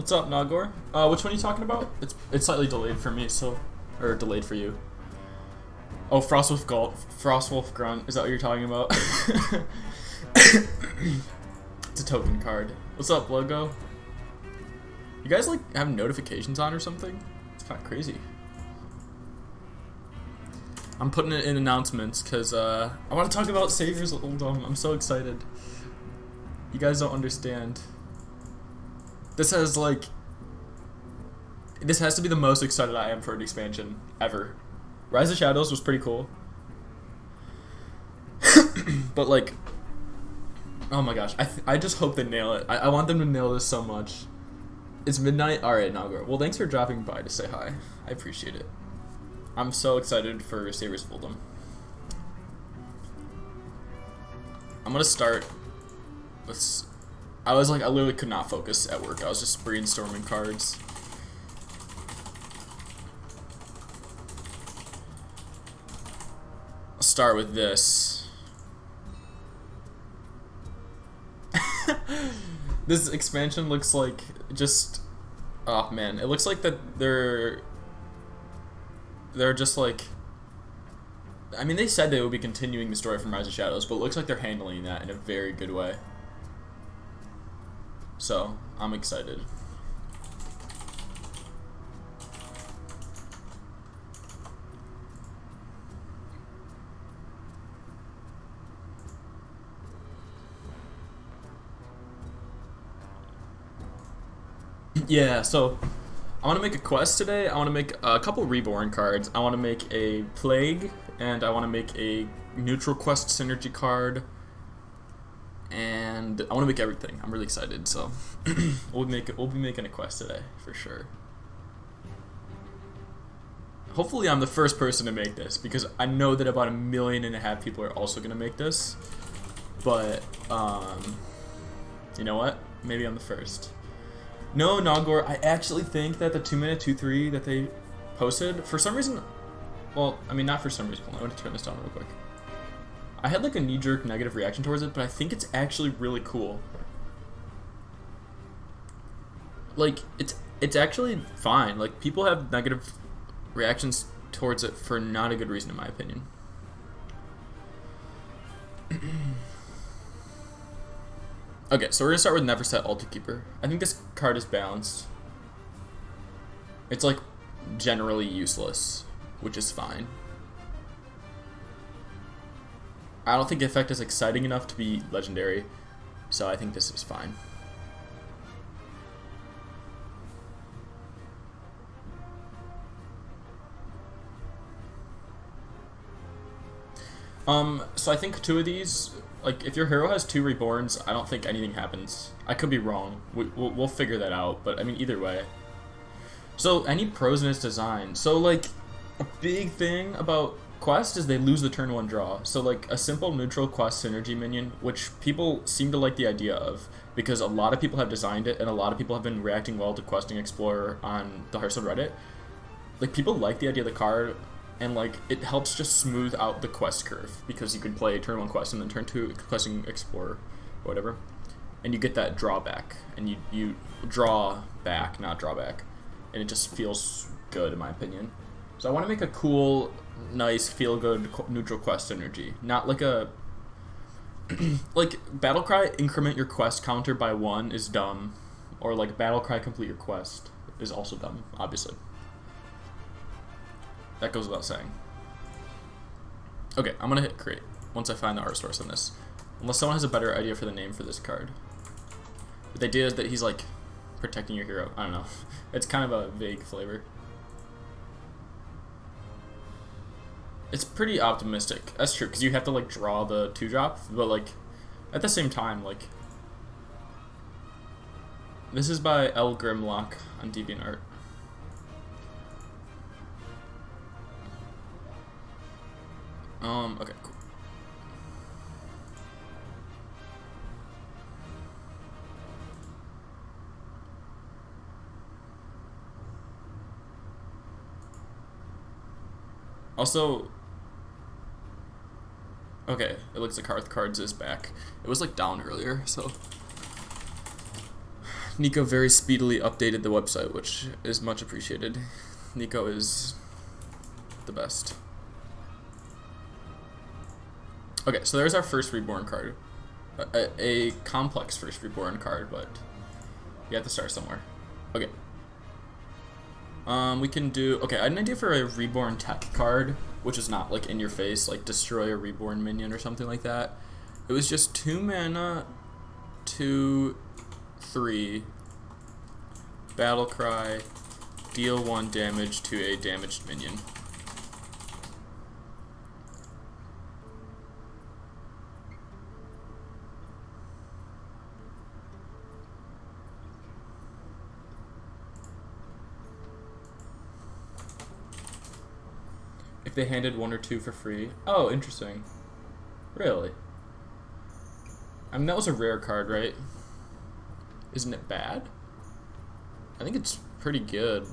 What's up, Nagor? Which one are you talking about? It's slightly delayed for me, so or delayed for you. Oh, Frostwolf Grunt. Is that what you're talking about? It's a token card. What's up, Logo? You guys like have notifications on or something? It's kind of crazy. I'm putting it in announcements because I want to talk about Saviors of Uldum. I'm so excited. You guys don't understand. This has to be the most excited I am for an expansion ever. Rise of Shadows was pretty cool. But like, oh my gosh, I just hope they nail it. I want them to nail this so much. It's midnight. Alright, Nagor. Well, thanks for dropping by to say hi. I appreciate it. I'm so excited for Saviors of Uldum. I'm gonna start with... I literally could not focus at work. I was just brainstorming cards. I'll start with this. This expansion looks like just... Oh man, it looks like that they're just like... I mean, they said they would be continuing the story from Rise of Shadows, but it looks like they're handling that in a very good way. So, I'm excited. Yeah, so I want to make a quest today. I want to make a couple Reborn cards. I want to make a Plague, and I want to make a Neutral Quest Synergy card. And I want to make everything. I'm really excited. So we'll be making a quest today for sure. Hopefully, I'm the first person to make this because I know that about 1.5 million people are also gonna make this. But you know what? Maybe I'm the first. No, Nagor. I actually think that the 2-minute 2-3 that they posted for some reason. Well, I mean, not for some reason. I want to turn this down real quick. I had like a knee-jerk negative reaction towards it, but I think it's actually really cool. Like, it's actually fine. Like, people have negative reactions towards it for not a good reason, in my opinion. Okay, so we're gonna start with Never Set Altar Keeper. I think this card is balanced. It's like generally useless, which is fine. I don't think the effect is exciting enough to be legendary, so I think this is fine. So I think 2 of these, like, if your hero has 2 Reborns, I don't think anything happens. I could be wrong. We'll figure that out, but I mean, either way. So, any pros in its design. So, like, a big thing about Quest is they lose the turn 1 draw. So like a simple neutral Quest synergy minion, which people seem to like the idea of because a lot of people have designed it and a lot of people have been reacting well to Questing Explorer on the Hearthstone Reddit. Like, people like the idea of the card, and like it helps just smooth out the quest curve because you can play turn 1 Quest and then turn 2 Questing Explorer, or whatever, and you get that drawback, and you draw back, not drawback, and it just feels good in my opinion. So I want to make a cool, nice, feel-good neutral quest synergy. Not like a... like, Battlecry increment your quest counter by 1 is dumb. Or like, Battlecry complete your quest is also dumb, obviously. That goes without saying. Okay, I'm gonna hit create once I find the art source on this. Unless someone has a better idea for the name for this card. But the idea is that he's like, protecting your hero. I don't know. It's kind of a vague flavor. It's pretty optimistic. That's true, because you have to like draw the 2-drop, but like at the same time, like this is by L Grimlock on DeviantArt. Okay, cool. Also, okay, it looks like Hearth Cards is back. It was like down earlier, so Nico very speedily updated the website, which is much appreciated. Nico is the best. Okay, so there's our first reborn card. A complex first reborn card, but you have to start somewhere. Okay. We can do... Okay, I had an idea for a reborn tech card, which is not, like, in your face, like destroy a reborn minion or something like that. It was just 2 mana, 2/3, battle cry, deal 1 damage to a damaged minion. If they handed 1 or 2 for free. Oh, interesting. Really? I mean, that was a rare card, right? Isn't it bad? I think it's pretty good.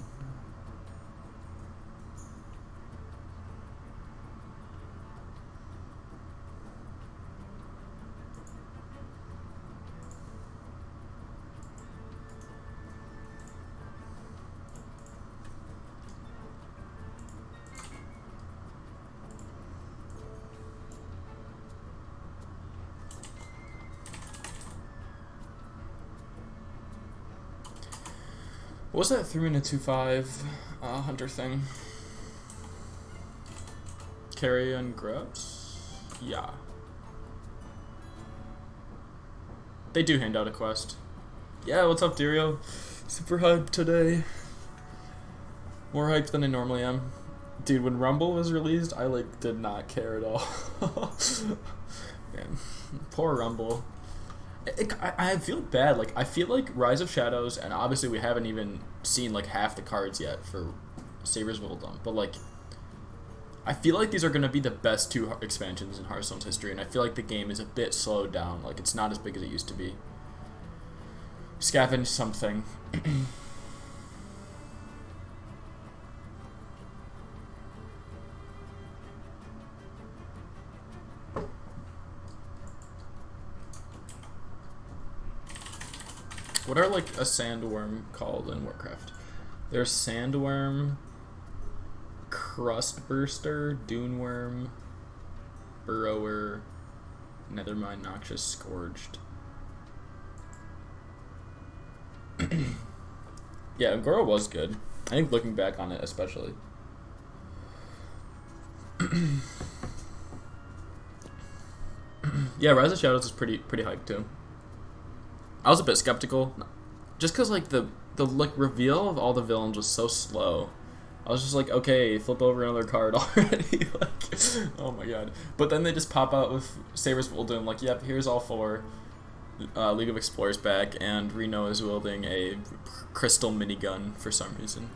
What was that 3-mana 2/5 hunter thing? Carry and grabs? Yeah. They do hand out a quest. Yeah, what's up, Dario? Super hyped today. More hyped than I normally am. Dude, when Rumble was released, I like did not care at all. Man, poor Rumble. I feel bad. Like, I feel like Rise of Shadows, and obviously we haven't even seen like half the cards yet for Saber's Wildom, but like, I feel like these are going to be the best 2 expansions in Hearthstone's history, and I feel like the game is a bit slowed down. Like, it's not as big as it used to be. Scavenge something. What are, like, a sandworm called in Warcraft? There's sandworm, crustburster, duneworm, burrower, nethermine, noxious, scourged. Yeah, Agora was good. I think looking back on it, especially. Yeah, Rise of Shadows is pretty hyped too. I was a bit skeptical, just because like the like reveal of all the villains was so slow. I was just like, okay, flip over another card already. Like, oh my god! But then they just pop out with Saber's Wildom, like, yep, here's all 4. League of Explorers back, and Reno is wielding a crystal minigun for some reason.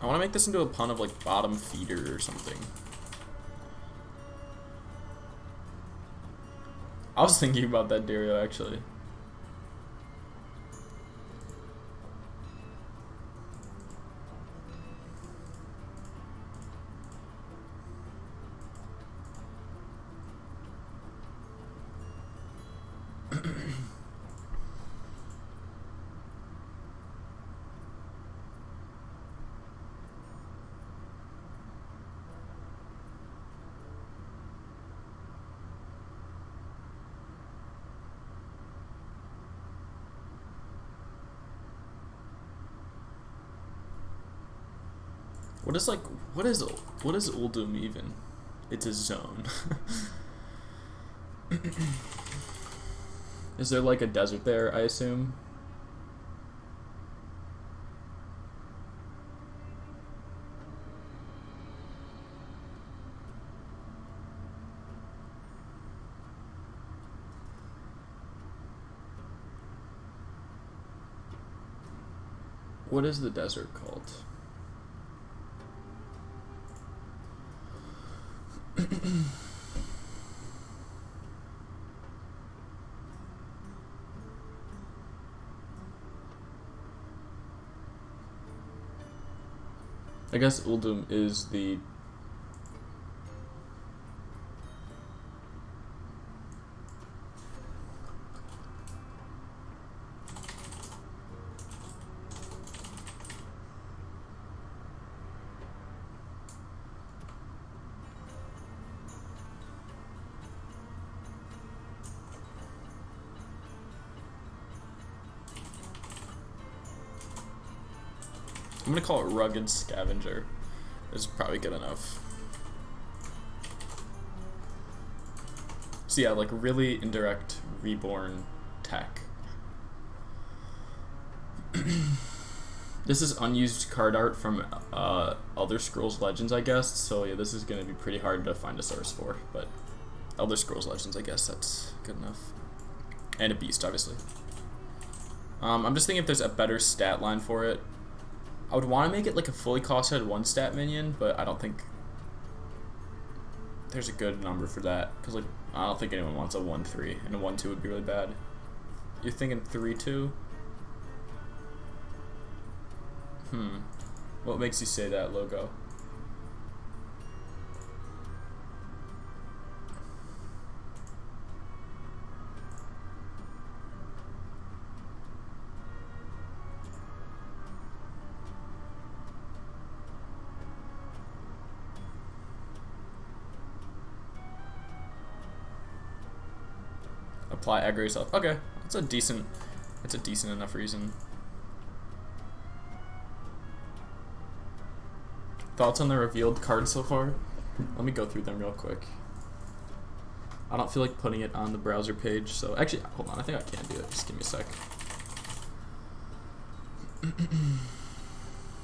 I want to make this into a pun of like bottom feeder or something. I was thinking about that, Dario, actually. What is Uldum even? It's a zone. Is there like a desert there, I assume? What is the desert called? I guess Uldum is the... I'm gonna call it Rugged Scavenger. This is probably good enough. So yeah, like really indirect reborn tech. This is unused card art from Elder Scrolls Legends, I guess. So yeah, this is gonna be pretty hard to find a source for, but Elder Scrolls Legends, I guess that's good enough. And a beast, obviously. I'm just thinking if there's a better stat line for it. I would want to make it like a fully costed 1-stat minion, but I don't think there's a good number for that. Because like, I don't think anyone wants a 1-3, and a 1-2 would be really bad. You're thinking 3-2? What makes you say that, Logo? Apply aggro yourself. Okay, that's a decent enough reason. Thoughts on the revealed cards so far? Let me go through them real quick. I don't feel like putting it on the browser page, so actually, hold on, I think I can do it. Just give me a sec.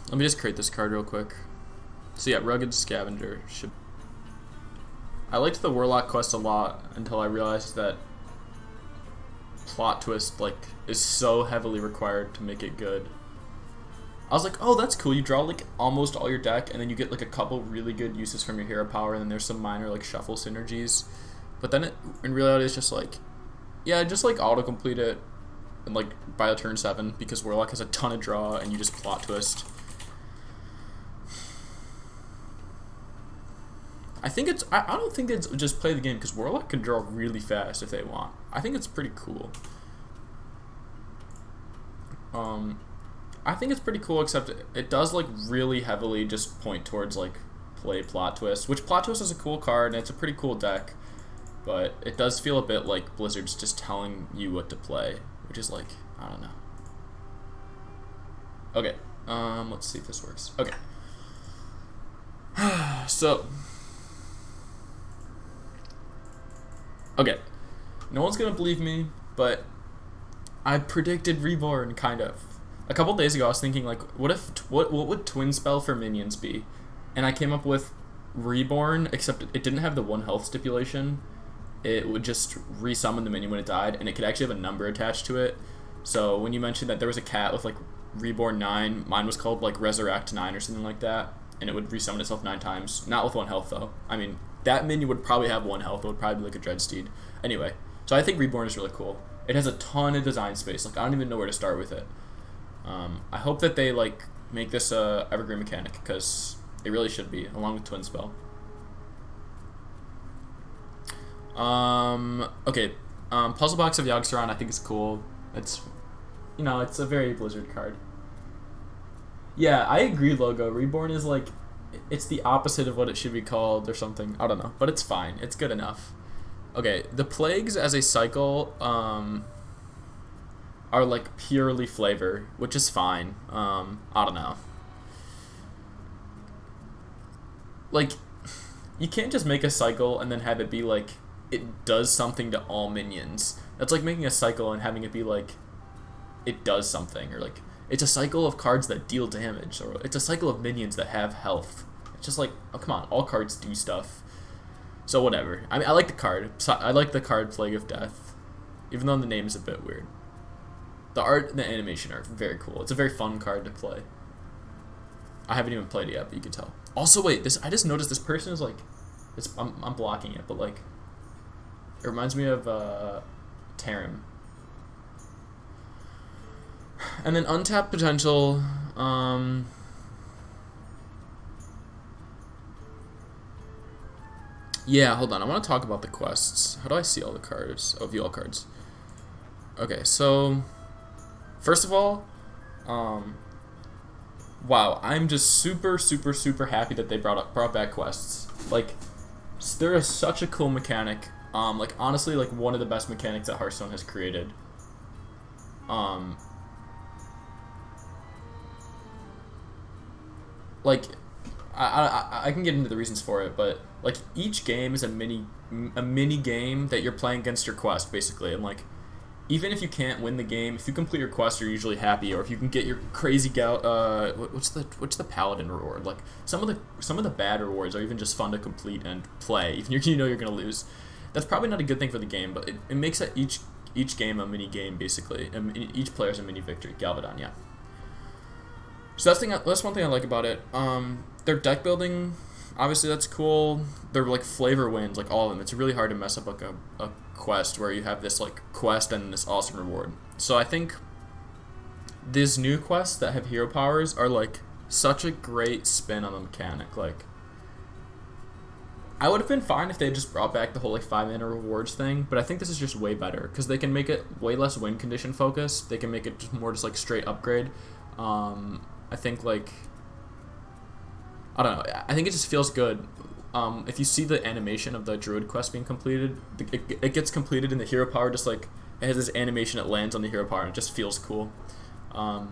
Let me just create this card real quick. So yeah, Rugged Scavenger should... I liked the Warlock quest a lot until I realized that plot twist like is so heavily required to make it good. I was like, oh, that's cool. You draw like almost all your deck, and then you get like a couple really good uses from your hero power, and then there's some minor like shuffle synergies. But then it, in reality, it's just like, yeah, just like autocomplete it, and like by the turn 7 because Warlock has a ton of draw, and you just plot twist. I think it's. I don't think it's just play the game because Warlock can draw really fast if they want. I think it's pretty cool. I think it's pretty cool, except it does like really heavily just point towards like play plot twist, which plot twist is a cool card and it's a pretty cool deck, but it does feel a bit like Blizzard's just telling you what to play, which is like, I don't know. Okay, let's see if this works. Okay, so okay, no one's gonna believe me, but I predicted Reborn kind of. A couple days ago, I was thinking like, what would Twin Spell for minions be? And I came up with Reborn, except it didn't have the 1 health stipulation. It would just resummon the minion when it died, and it could actually have a number attached to it. So when you mentioned that there was a cat with like Reborn 9, mine was called like Resurrect 9 or something like that, and it would resummon itself 9 times. Not with 1 health though. I mean, that minion would probably have 1 health. It would probably be like a Dreadsteed. Anyway, so I think Reborn is really cool. It has a ton of design space. Like I don't even know where to start with it. I hope that they like make this a evergreen mechanic because it really should be, along with Twin Spell. Okay. Puzzle Box of Yogg-Saron I think is cool. It's, you know, it's a very Blizzard card. Yeah, I agree, Logo. Reborn is like, it's the opposite of what it should be called or something. I don't know, but it's fine. It's good enough. Okay, the Plagues as a cycle, are like purely flavor, which is fine. I don't know. Like, you can't just make a cycle and then have it be like, it does something to all minions. That's like making a cycle and having it be like, it does something, or like, it's a cycle of cards that deal damage, or it's a cycle of minions that have health. It's just like, oh come on, all cards do stuff. So whatever. I mean, I like the card. I like the card Plague of Death, even though the name is a bit weird. The art and the animation are very cool. It's a very fun card to play. I haven't even played it yet, but you can tell. Also, wait, I just noticed this person is like, I'm blocking it, but like, it reminds me of Tarim. And then untapped potential. Yeah, hold on. I want to talk about the quests. How do I see all the cards? Oh, view all cards. Okay, so first of all, um, wow, I'm just super, super, super happy that they brought back quests. Like, there is such a cool mechanic. Like honestly, like one of the best mechanics that Hearthstone has created. Um, like, I can get into the reasons for it, but like each game is a mini game that you're playing against your quest basically, and like even if you can't win the game, if you complete your quest, you're usually happy. Or if you can get your crazy what's the paladin reward? Like some of the bad rewards are even just fun to complete and play, even if you know you're gonna lose. That's probably not a good thing for the game, but it makes it each game a mini game basically. And each player's a mini victory. Galvadon, yeah. So that's one thing I like about it. Their deck building, obviously that's cool. Their like flavor wins, like all of them. It's really hard to mess up like a quest where you have this like quest and this awesome reward. So I think these new quests that have hero powers are like such a great spin on the mechanic. Like I would have been fine if they had just brought back the whole like 5-mana rewards thing, but I think this is just way better because they can make it way less win condition focused. They can make it just more just like straight upgrade. I think like I don't know. I think it just feels good. If you see the animation of the druid quest being completed, it gets completed in the hero power. Just like it has this animation, it lands on the hero power, and it just feels cool. So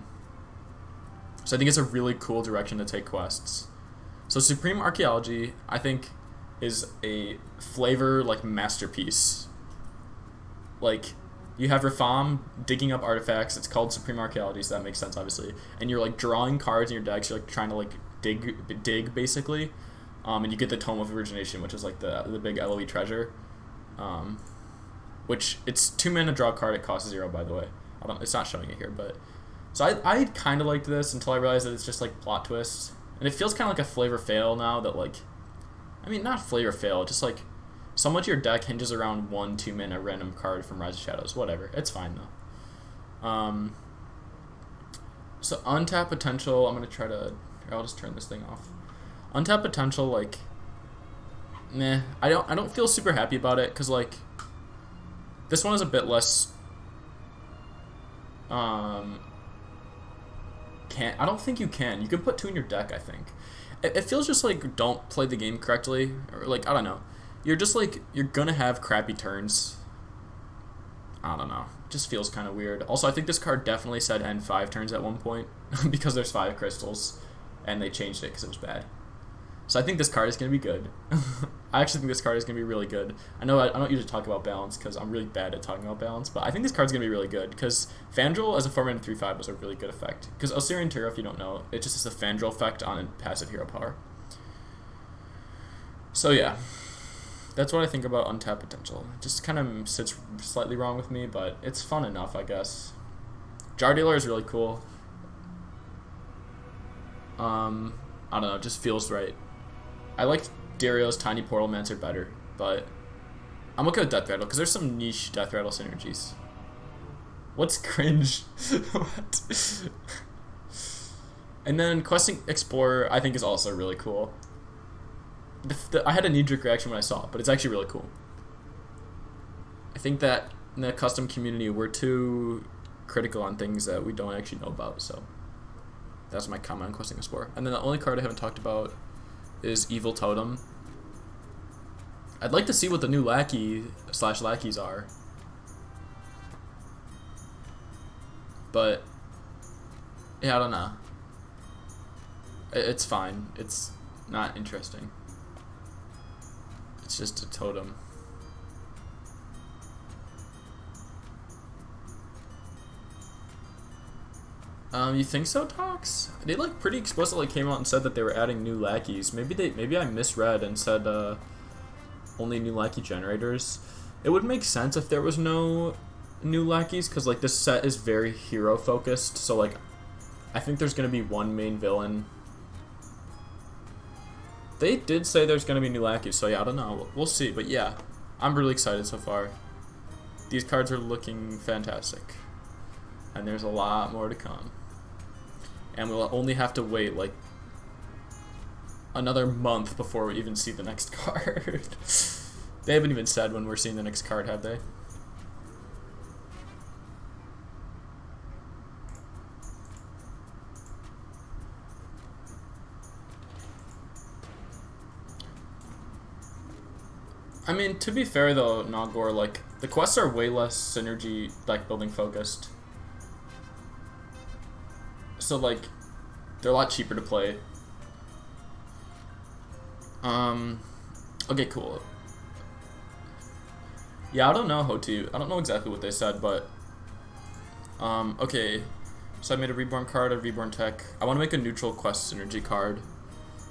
I think it's a really cool direction to take quests. So Supreme Archaeology, I think, is a flavor like masterpiece. Like you have Rafam digging up artifacts. It's called Supreme Archaeology, so that makes sense, obviously. And you're like drawing cards in your decks. You're like trying to like dig basically, and you get the Tome of Origination, which is like the big LOE treasure, which it's 2 mana draw card. It costs 0, by the way. It's not showing it here, but so I kind of liked this until I realized that it's just like plot twists, and it feels kind of like a flavor fail now. That like, I mean, not flavor fail, just like so much of your deck hinges around 1 2 mana random card from Rise of Shadows. Whatever, it's fine though. So untap potential. I'm gonna try to. I'll just turn this thing off. Untap potential, like, meh. I don't feel super happy about it because like, this one is a bit less. I don't think you can. You can put 2 in your deck. I think. It feels just like don't play the game correctly, or like I don't know. You're just like you're gonna have crappy turns. I don't know. It just feels kind of weird. Also, I think this card definitely said end 5 turns at one point because there's 5 crystals. And they changed it because it was bad. So I think this card is going to be good. I actually think this card is going to be really good. I know I don't usually talk about balance because I'm really bad at talking about balance, but I think this card's going to be really good because Fandral as a 4-mana 3/5 was a really good effect. Because Osirian Turo, if you don't know, it just has a Fandral effect on a passive hero power. So yeah, that's what I think about untap potential. It just kind of sits slightly wrong with me, but it's fun enough, I guess. Jar Dealer is really cool. I don't know, it just feels right. I liked Dario's Tiny Portal Mancer better, but I'm okay with Death Rattle because there's some niche Death Rattle synergies. What's cringe? What? And then Questing Explorer, I think, is also really cool. I had a knee-jerk reaction when I saw it, but it's actually really cool. I think that in the custom community, we're too critical on things that we don't actually know about, so that's my comment on Questing Explorer. And then the only card I haven't talked about is Evil Totem. I'd like to see what the new lackey/lackeys are. But yeah, I don't know. It's fine. It's not interesting. It's just a totem. You think so, Tox? They like pretty explicitly came out and said that they were adding new lackeys. Maybe I misread and said only new lackey generators. It would make sense if there was no new lackeys because like this set is very hero focused. So like, I think there's gonna be one main villain. They did say there's gonna be new lackeys, so yeah, I don't know. We'll see, but yeah, I'm really excited so far. These cards are looking fantastic, and there's a lot more to come. And we'll only have to wait like another month before we even see the next card. They haven't even said when we're seeing the next card, have they? I mean, to be fair though, Nagor, like, the quests are way less synergy, like, building focused. So, like, they're a lot cheaper to play. Okay, cool. Yeah, I don't know, Hoti. I don't know exactly what they said, but... okay. So I made a Reborn card, a Reborn tech. I want to make a neutral quest synergy card.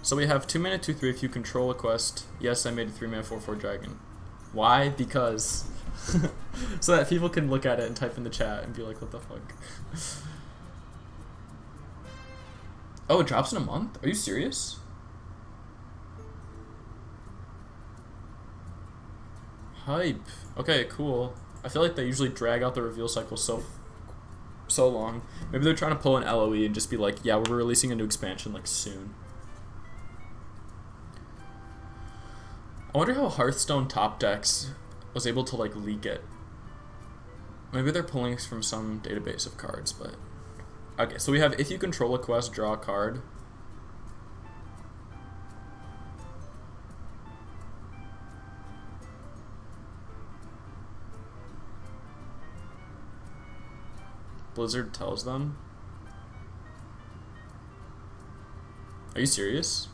So we have 2 mana, 2/3 if you control a quest. Yes, I made a 3 mana, 4/4 dragon. Why? Because... so that people can look at it and type in the chat and be like, what the fuck? Oh, it drops in a month? Are you serious? Hype. Okay, cool. I feel like they usually drag out the reveal cycle so long. Maybe they're trying to pull an LOE and just be like, yeah, we're releasing a new expansion like soon. I wonder how Hearthstone top decks was able to like leak it. Maybe they're pulling from some database of cards, but... Okay, so we have if you control a quest, draw a card. Blizzard tells them. Are you serious?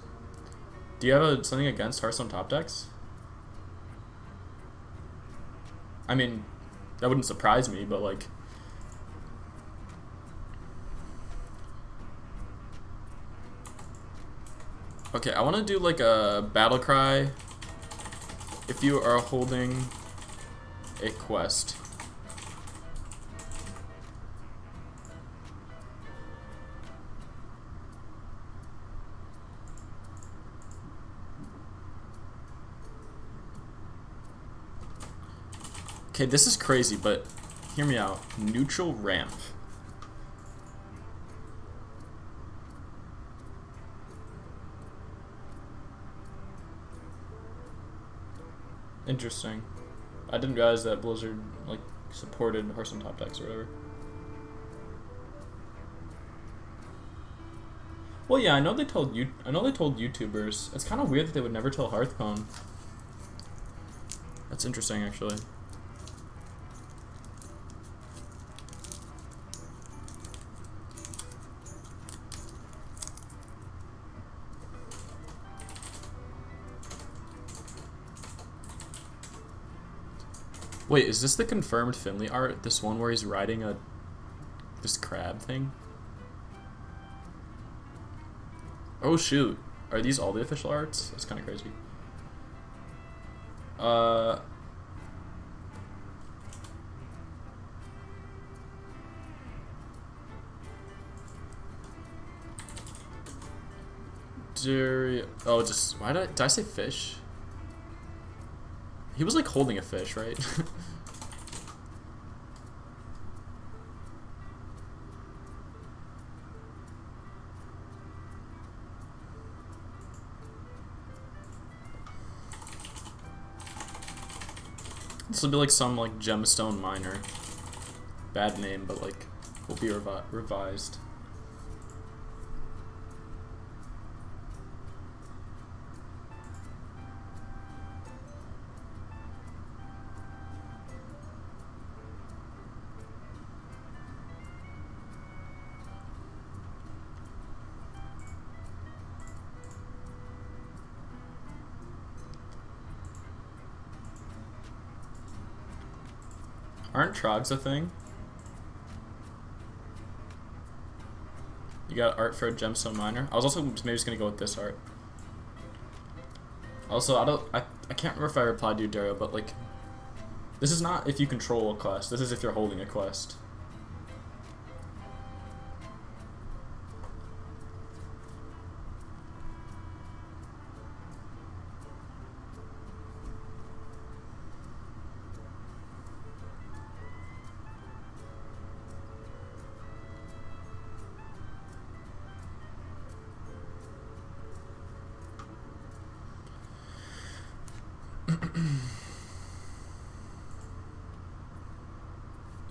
Do you have something against Hearthstone top decks? I mean, that wouldn't surprise me, but like... Okay, I want to do like a battle cry if you are holding a quest. Okay, this is crazy, but hear me out. Neutral ramp. Interesting. I didn't realize that Blizzard like supported Hearthstone top decks or whatever. Well, yeah, I know they told YouTubers. It's kind of weird that they would never tell Hearthcon. That's interesting, actually. Wait, is this the confirmed Finley art? This one where he's riding this crab thing? Oh shoot. Are these all the official arts? That's kind of crazy. Oh, just... Did I say fish? He was like holding a fish, right? This will be like some like gemstone miner. Bad name, but like will be revised. Aren't trogs a thing? You got art for a gemstone miner? I was also maybe just gonna go with this art. Also, I can't remember if I replied to you, Dario, but like, this is not if you control a quest. This is if you're holding a quest.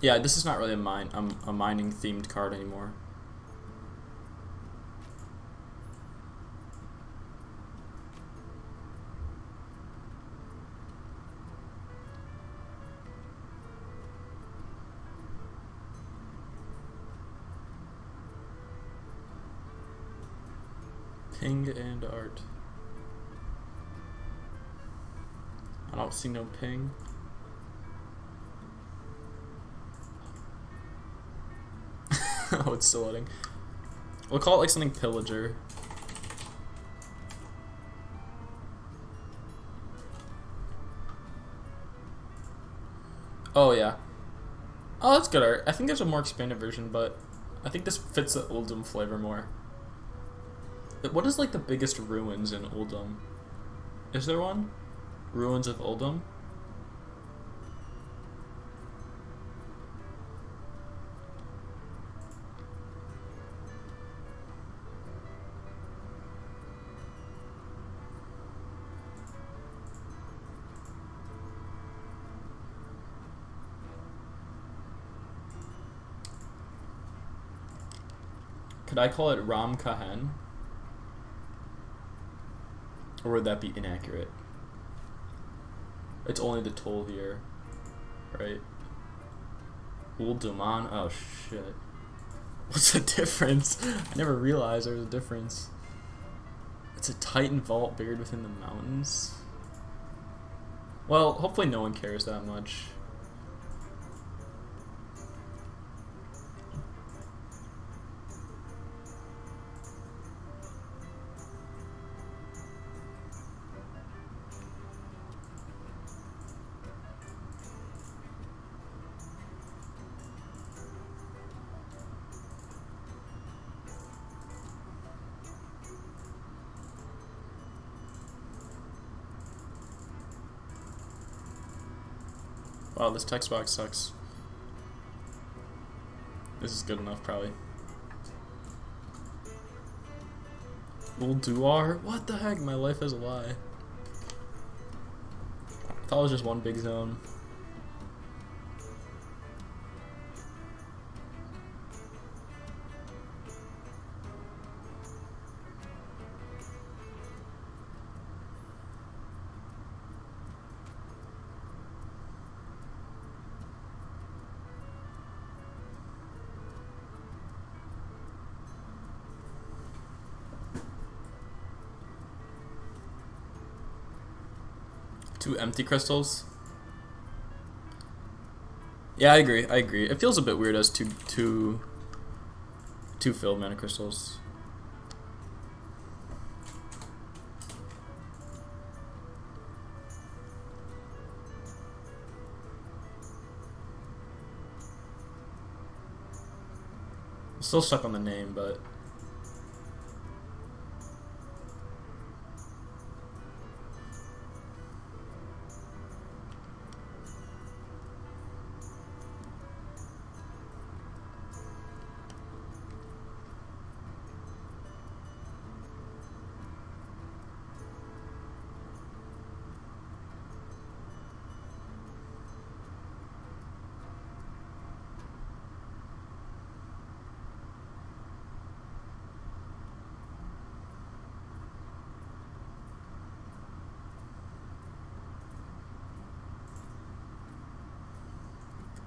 Yeah, this is not really a mining themed card anymore. Ping and art. I don't see no ping. Oh, it's still loading. We'll call it like something pillager. Oh yeah. Oh, that's good art. I think there's a more expanded version, but I think this fits the Uldum flavor more. What is like the biggest ruins in Uldum? Is there one? Ruins of Uldum? Could I call it Ram Kahen? Or would that be inaccurate? It's only the toll here, right? Ulduman? Oh shit. What's the difference? I never realized there was a difference. It's a Titan vault buried within the mountains. Well, hopefully no one cares that much. Wow, this text box sucks. This is good enough, probably. Ulduar? What the heck? My life is a lie. I thought it was just one big zone. Two empty crystals? Yeah, I agree. It feels a bit weird as two filled mana crystals. I'm still stuck on the name, but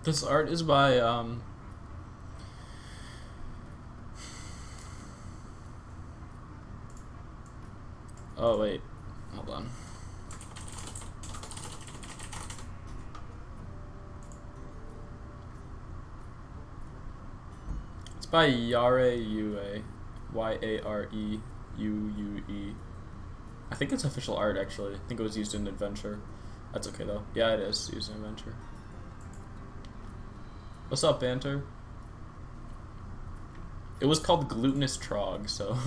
this art is by oh wait, hold on. It's by Yare Yue, YareUue. I think it's official art actually. I think it was used in Adventure. That's okay though. Yeah, it is used in Adventure. What's up, Banter? It was called Glutinous Trog, so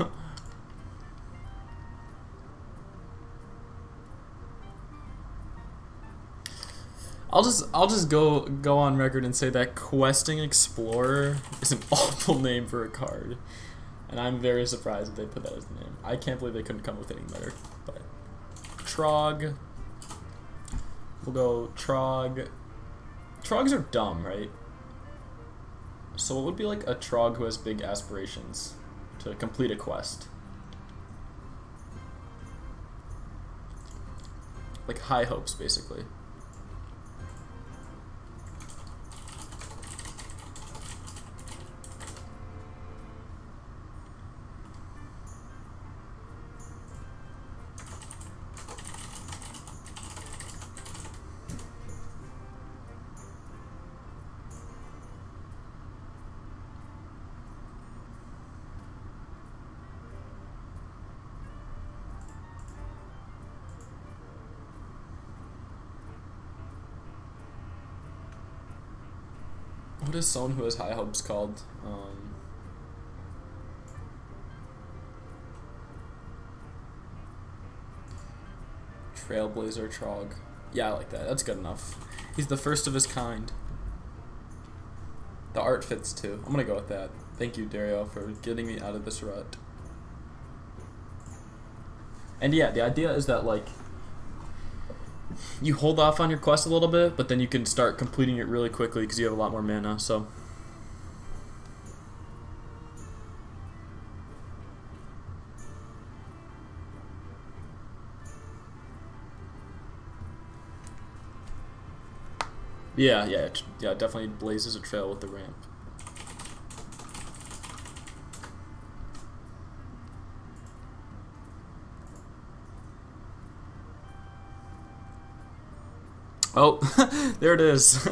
I'll just go on record and say that Questing Explorer is an awful name for a card. And I'm very surprised that they put that as the name. I can't believe they couldn't come up with anything better. But Trog, We'll go Trog. Trogs are dumb, right? So it would be like a Trog who has big aspirations to complete a quest. Like high hopes, basically. What is someone who has high hopes called? Trailblazer Trog. Yeah, I like that. That's good enough. He's the first of his kind. The art fits too. I'm gonna go with that. Thank you, Dario, for getting me out of this rut. And yeah, the idea is that, like, you hold off on your quest a little bit, but then you can start completing it really quickly because you have a lot more mana, so. Yeah, definitely blazes a trail with the ramp. Oh, there it is.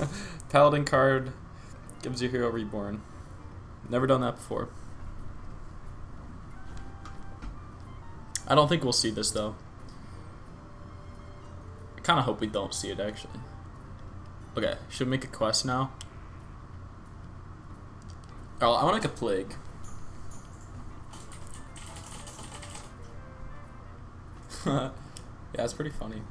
Paladin card gives you Hero Reborn. Never done that before. I don't think we'll see this, though. I kind of hope we don't see it, actually. Okay, should we make a quest now? Oh, I want to make a plague. Yeah, it's pretty funny.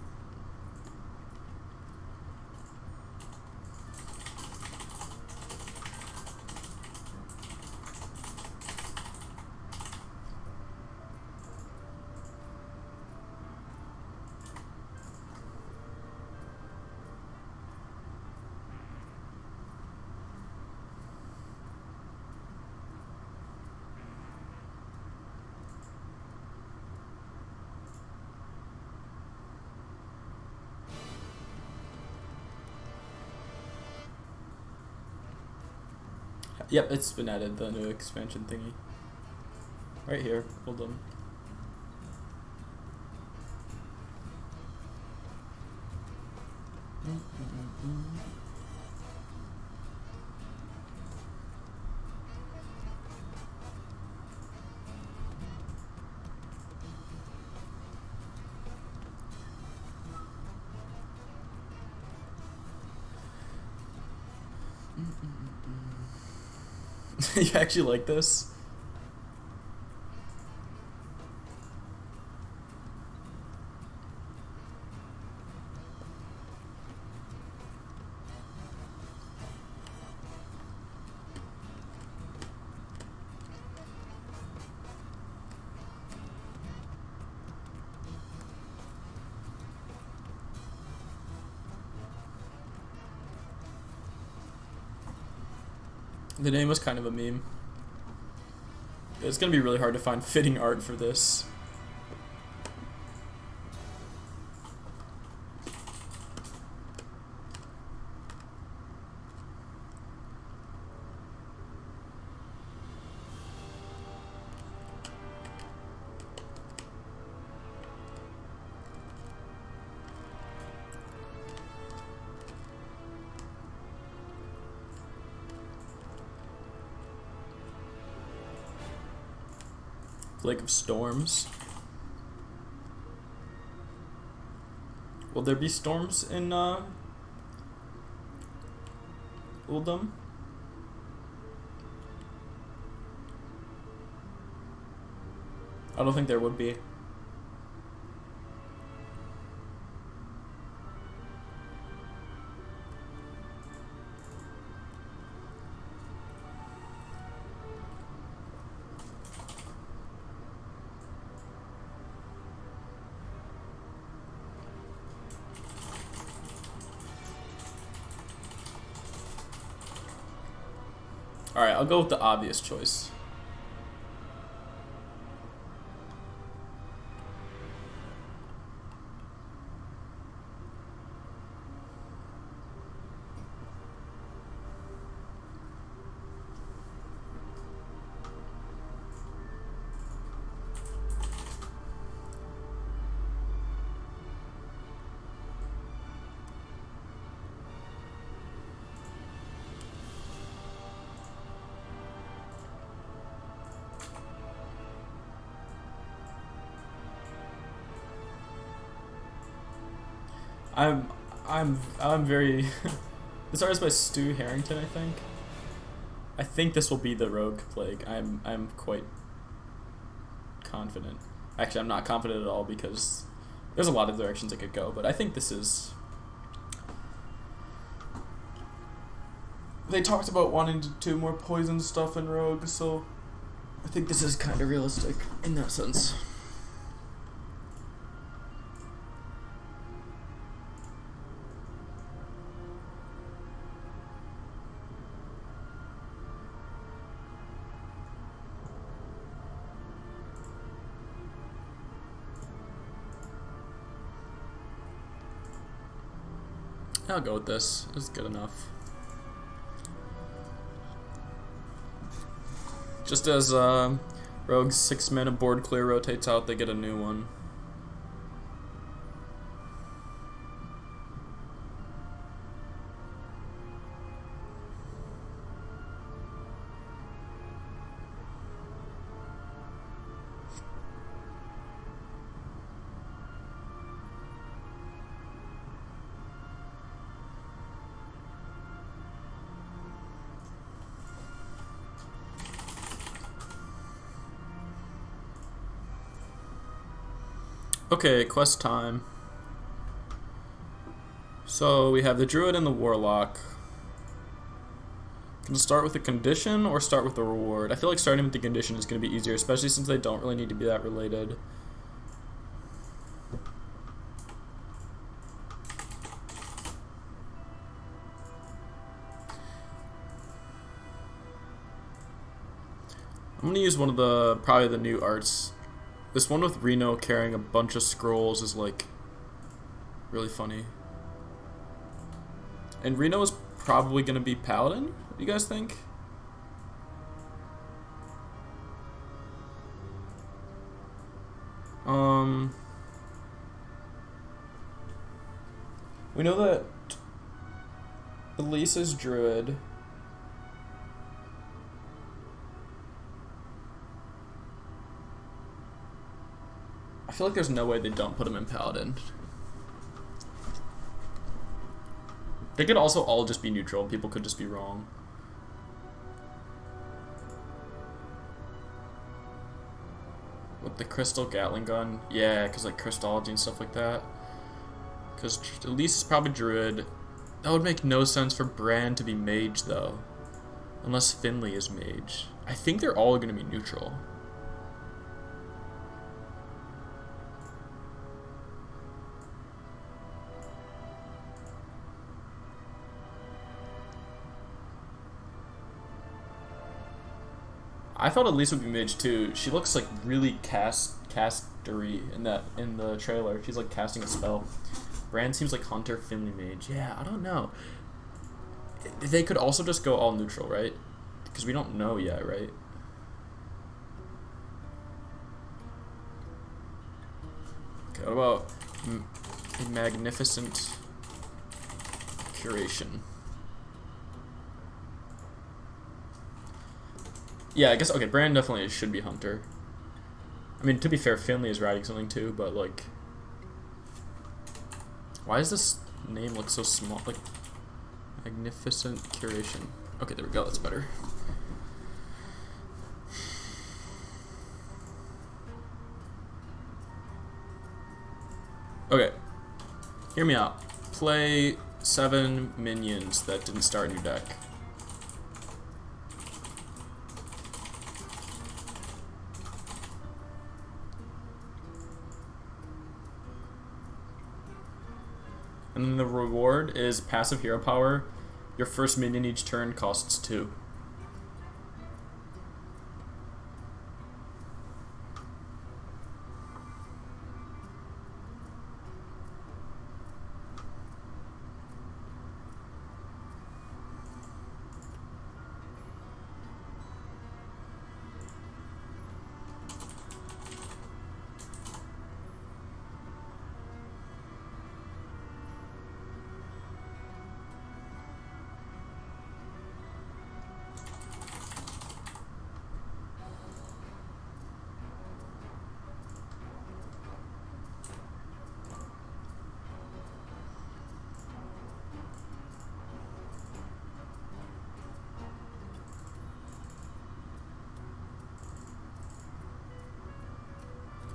Yep, it's been added, the new expansion thingy. Right here, hold on. You actually like this? The name was kind of a meme. It's gonna be really hard to find fitting art for this. Lake of Storms. Will there be storms in Uldum? I don't think there would be. Alright, I'll go with the obvious choice. I'm very. This art is by Stu Harrington, I think. I think this will be the Rogue Plague. I'm quite confident. Actually, I'm not confident at all because there's a lot of directions it could go, but I think this is. They talked about wanting to do more poison stuff in Rogue, so I think this is kind of realistic in that sense. I'll go with this. It's good enough. Just as Rogue's 6-mana board clear rotates out, they get a new one. Okay, quest time. So we have the Druid and the Warlock. Can start with the condition or start with the reward? I feel like starting with the condition is going to be easier, especially since they don't really need to be that related. I'm going to use one of the, probably the new arts. This one with Reno carrying a bunch of scrolls is like really funny. And Reno is probably going to be Paladin, what do you guys think? We know that Elise is Druid. I feel like there's no way they don't put him in Paladin. They could also all just be neutral, and people could just be wrong. With the Crystal Gatling gun? Yeah, because like Crystology and stuff like that. Because Elise is probably Druid. That would make no sense for Bran to be Mage, though. Unless Finley is Mage. I think they're all going to be neutral. I thought Elise would be Mage too. She looks like really castery in the trailer. She's like casting a spell. Bran seems like Hunter, Finley Mage. Yeah, I don't know. They could also just go all neutral, right? Because we don't know yet, right? Okay, what about a magnificent curation? Yeah, I guess, okay, Bran definitely should be Hunter. I mean, to be fair, Finley is writing something too, but, like... Why does this name look so small? Like, magnificent curation. Okay, there we go, that's better. Okay, hear me out. Play 7 minions that didn't start in your deck. And then the reward is passive hero power. Your first minion each turn costs 2.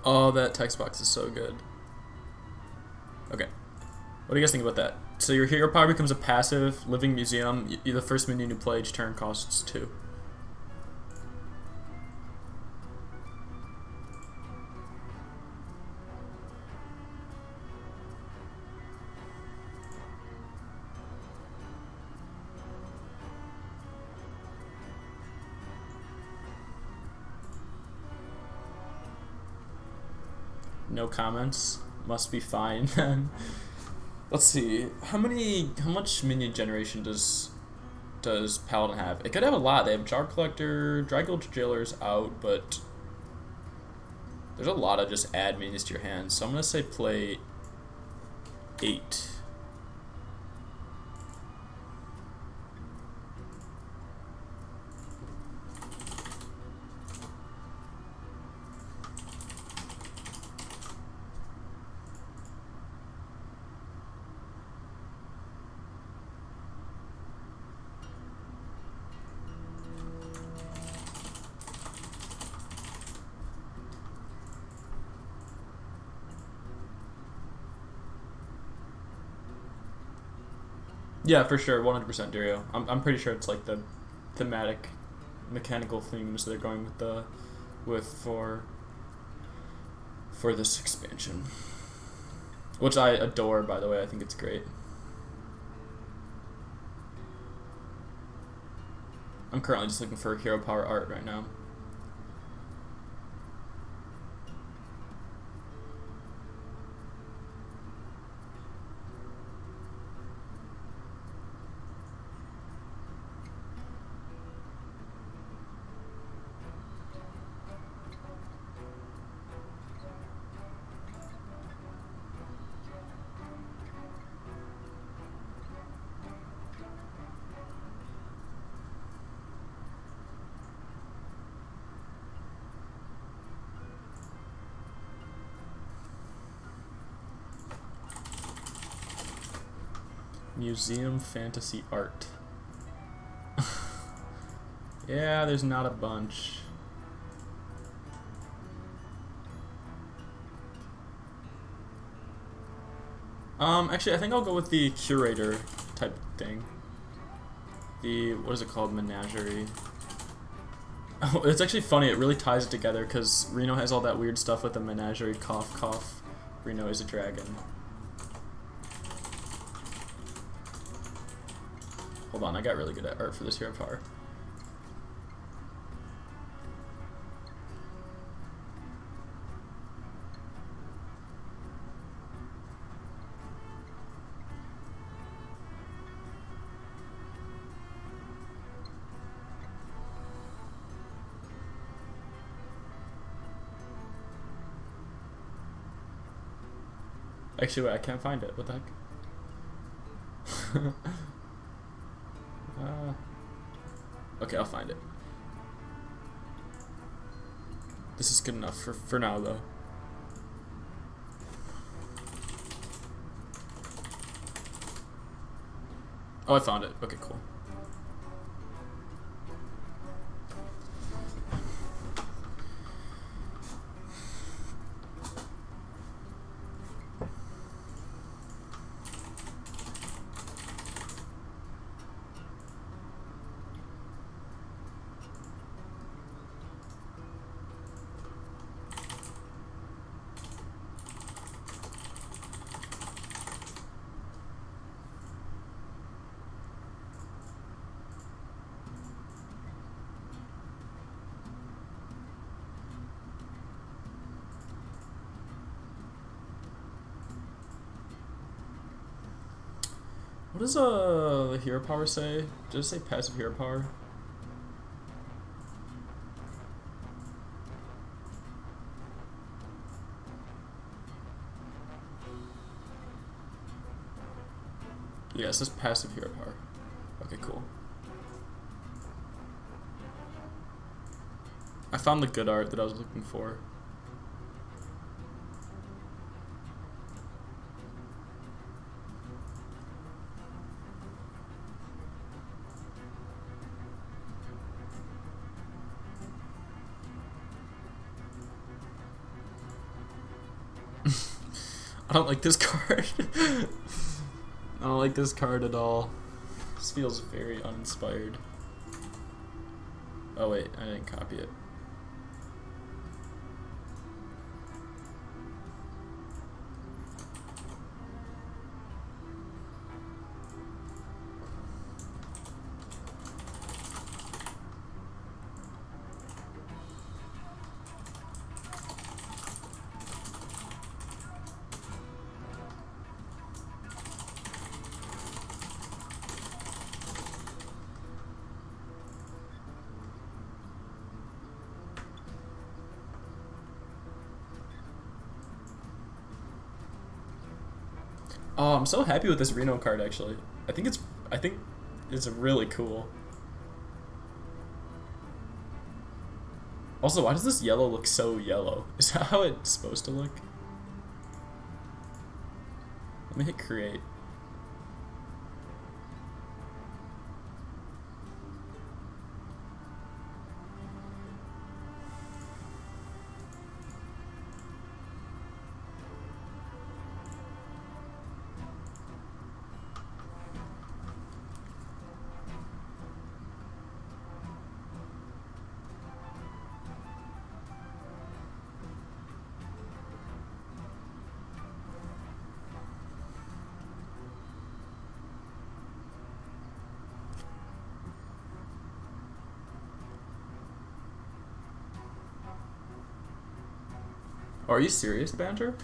Oh, that text box is so good. Okay. What do you guys think about that? So your hero power becomes a passive living museum. The first minion you play each turn costs 2. No comments. Must be fine then. Let's see. How much minion generation does Paladin have? It could have a lot. They have Jar Collector, Dragul Jailer's out, but there's a lot of just add minions to your hand. So I'm gonna say play 8. Yeah, for sure, 100% Dario. I'm pretty sure it's like the thematic, mechanical themes they're going with for this expansion, which I adore. By the way, I think it's great. I'm currently just looking for hero power art right now. Museum fantasy art. Yeah, there's not a bunch. Actually, I think I'll go with the curator type thing. The, what is it called? Menagerie. Oh, it's actually funny. It really ties it together because Reno has all that weird stuff with the menagerie. Cough, cough. Reno is a dragon. Hold on, I got really good at art for this hero power. Actually, wait, I can't find it. What the heck? Okay, I'll find it. This is good enough for now, though. Oh, I found it. Okay, cool. What does the hero power say? Does it say passive hero power? Yeah, it says passive hero power. Okay, cool. I found the good art that I was looking for. I don't like this card. I don't like this card at all. This feels very uninspired. Oh wait, I didn't copy it. Oh, I'm so happy with this Reno card actually. I think it's really cool. Also, why does this yellow look so yellow? Is that how it's supposed to look? Let me hit create. Are you serious, Banter?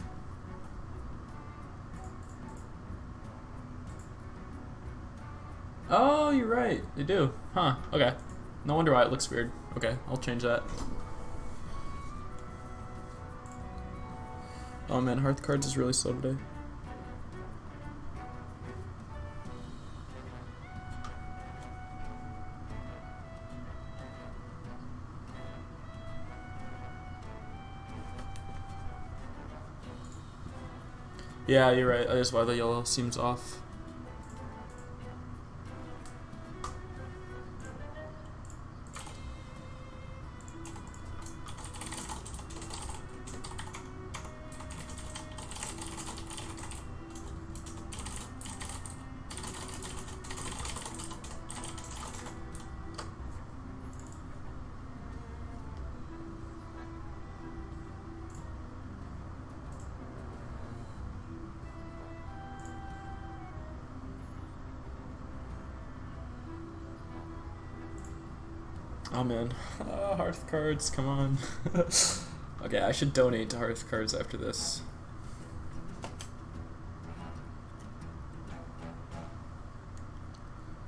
Oh, you're right. They do. Huh. Okay. No wonder why it looks weird. Okay, I'll change that. Oh man, Hearth Cards is really slow today. Yeah, you're right. That is why the yellow seems off. Oh man, Hearth Cards, come on. Okay, I should donate to Hearth Cards after this.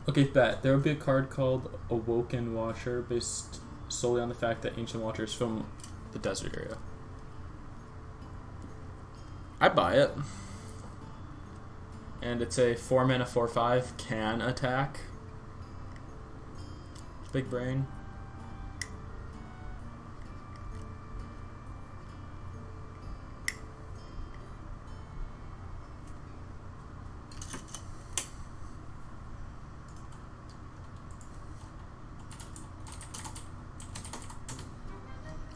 Okay, bet. There will be a card called Awoken Watcher based solely on the fact that Ancient Watcher is from the desert area. I buy it. And it's a 4 mana 4/5 can attack. Big brain.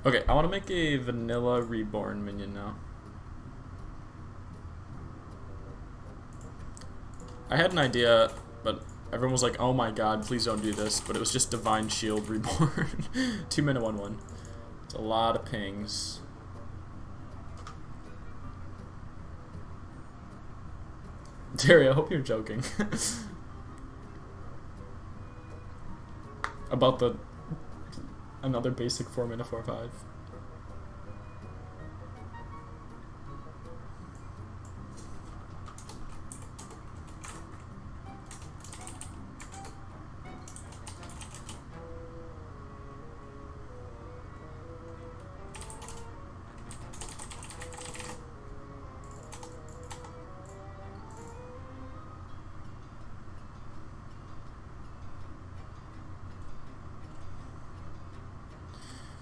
Okay, I want to make a vanilla reborn minion now. I had an idea, but everyone was like, oh my god, please don't do this. But it was just Divine Shield Reborn. 2 mana 1/1. It's a lot of pings. Terry, I hope you're joking. About the another basic 4 mana 4/5.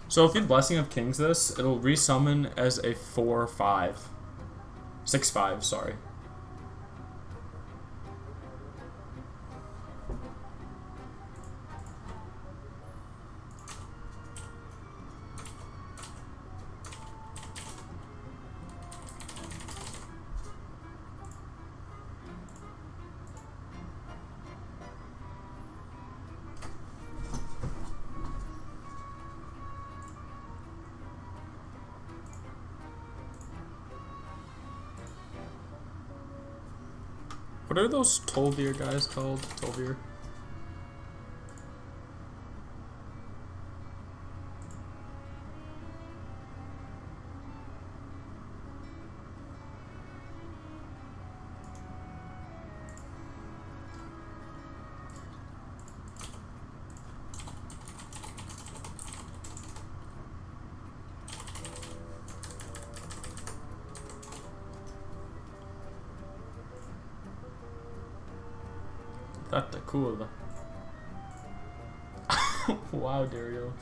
So if you Blessing of Kings this, it'll resummon as a 4/5. 6/5, sorry. What are those Tolvir guys called? Tolvir? That's cool. Wow, Dario.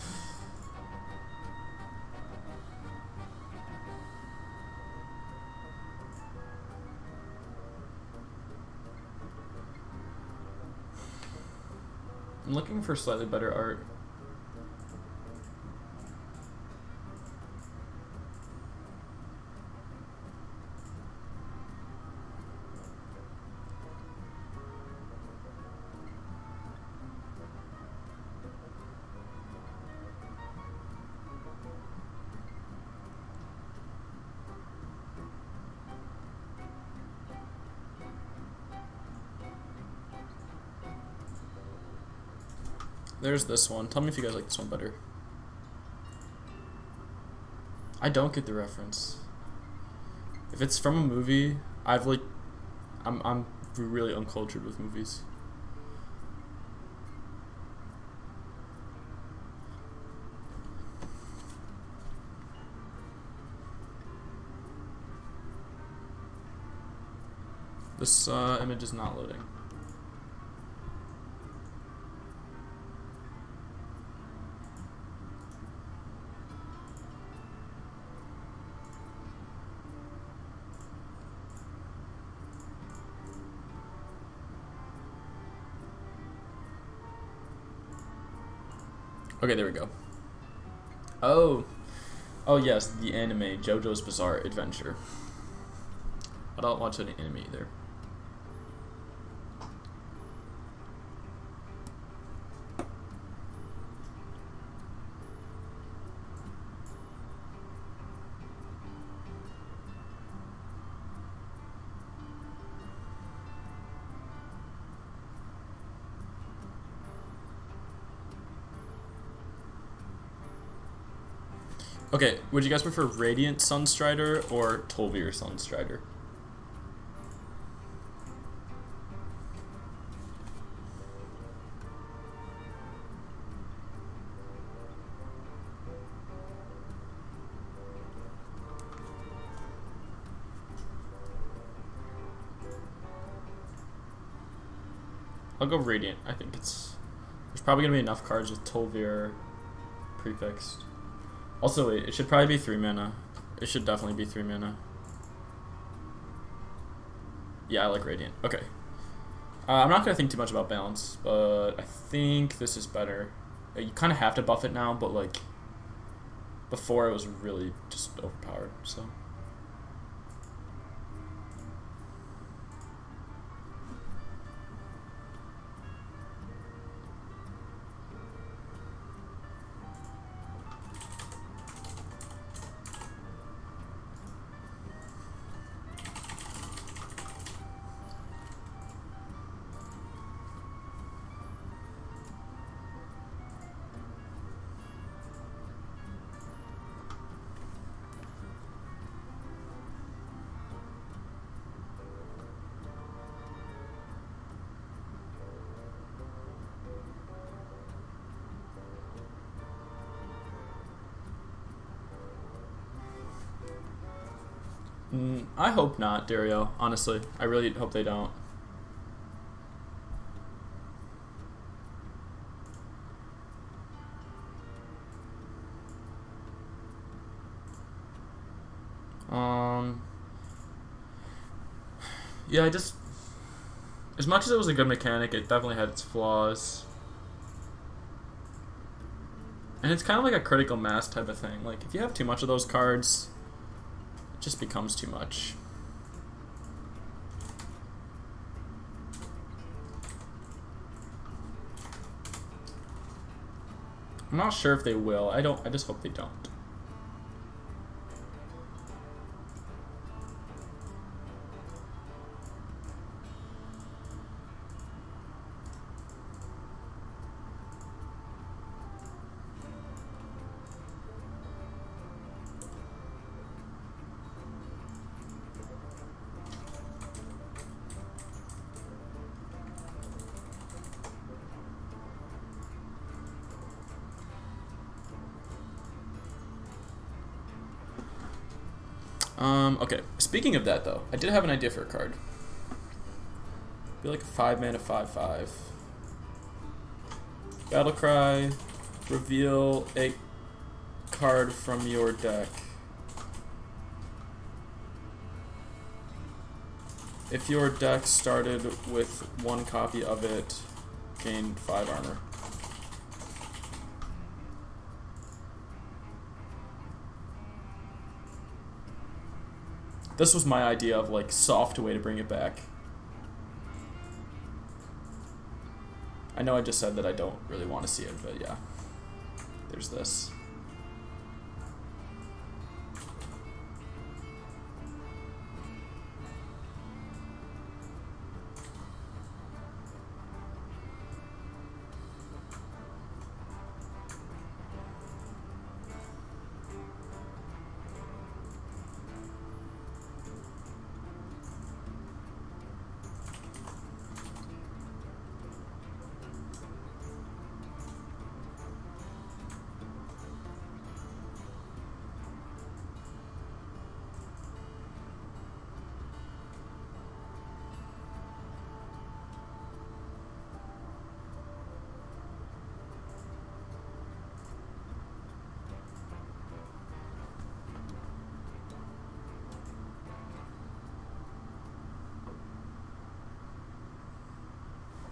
I'm looking for slightly better art. There's this one. Tell me if you guys like this one better. I don't get the reference. If it's from a movie, I'm really uncultured with movies. This image is not loading. Okay, there we go. Oh yes, the anime JoJo's Bizarre Adventure. I don't watch any anime either. Okay, would you guys prefer Radiant Sunstrider or Tolvir Sunstrider? I'll go Radiant. I think there's probably gonna be enough cards with Tolvir prefixed. Also, wait, it should probably be 3 mana. It should definitely be 3 mana. Yeah, I like Radiant. Okay. I'm not going to think too much about balance, but I think this is better. You kind of have to buff it now, but like before it was really just overpowered, so. I hope not, Dario. Honestly, I really hope they don't. Yeah, as much as it was a good mechanic, it definitely had its flaws. And it's kind of like a critical mass type of thing. Like, if you have too much of those cards, it just becomes too much. I'm not sure if they will. I just hope they don't. Okay. Speaking of that, though, I did have an idea for a card. Be like a 5-mana 5/5. Battle Cry. Reveal a card from your deck. If your deck started with 1 copy of it, gain 5 armor. This was my idea of like soft way to bring it back. I know I just said that I don't really want to see it, but yeah. There's this.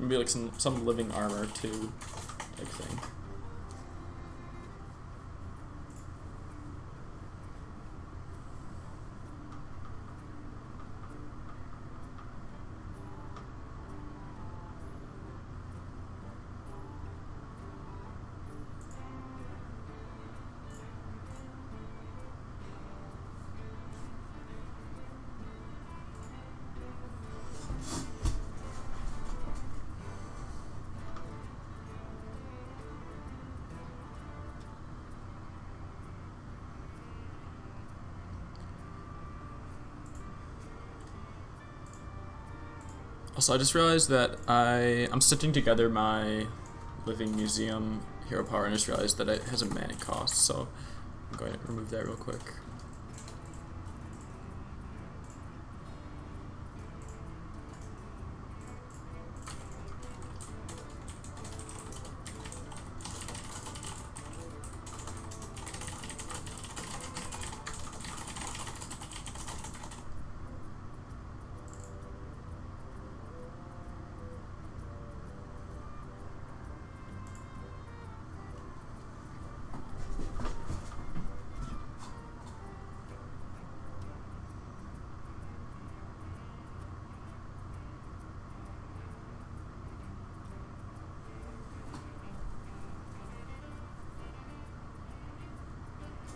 Maybe like some living armor too, type thing. Also, I just realized that I'm stitching together my Living Museum Hero Power, and I just realized that it has a mana cost, so I'm going to remove that real quick.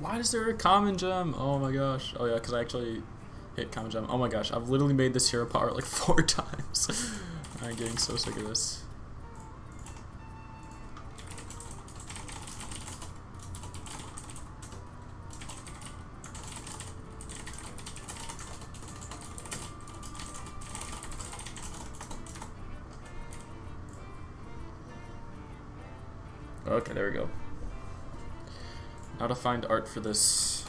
Why is there a common gem? Oh my gosh. Oh yeah, because I actually hit common gem. Oh my gosh, I've literally made this hero power like 4 times. I'm getting so sick of this. Okay, there we go. How to find art for this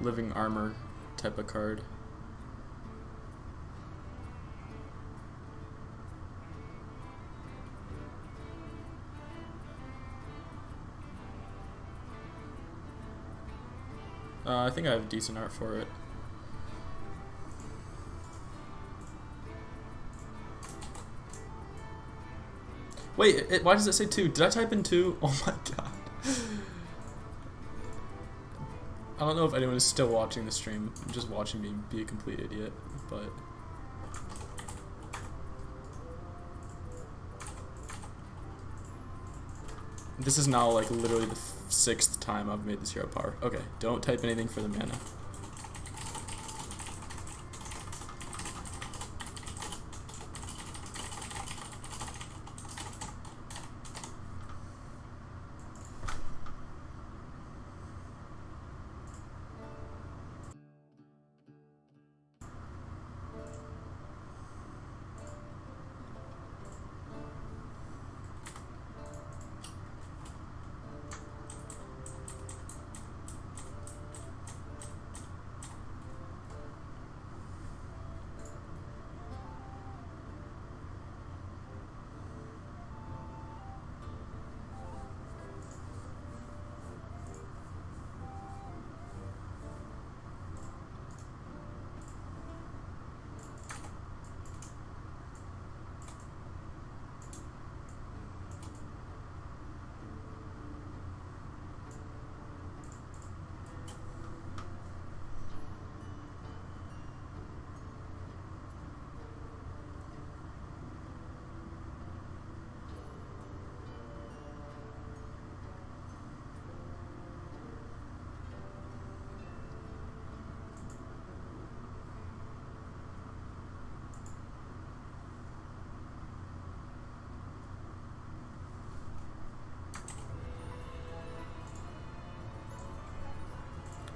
living armor type of card. I think I have decent art for it. Wait, why does it say 2? Did I type in 2? Oh my god. I don't know if anyone is still watching the stream. I'm just watching me be a complete idiot, but... This is now like literally the 6th time I've made this hero power. Okay, don't type anything for the mana.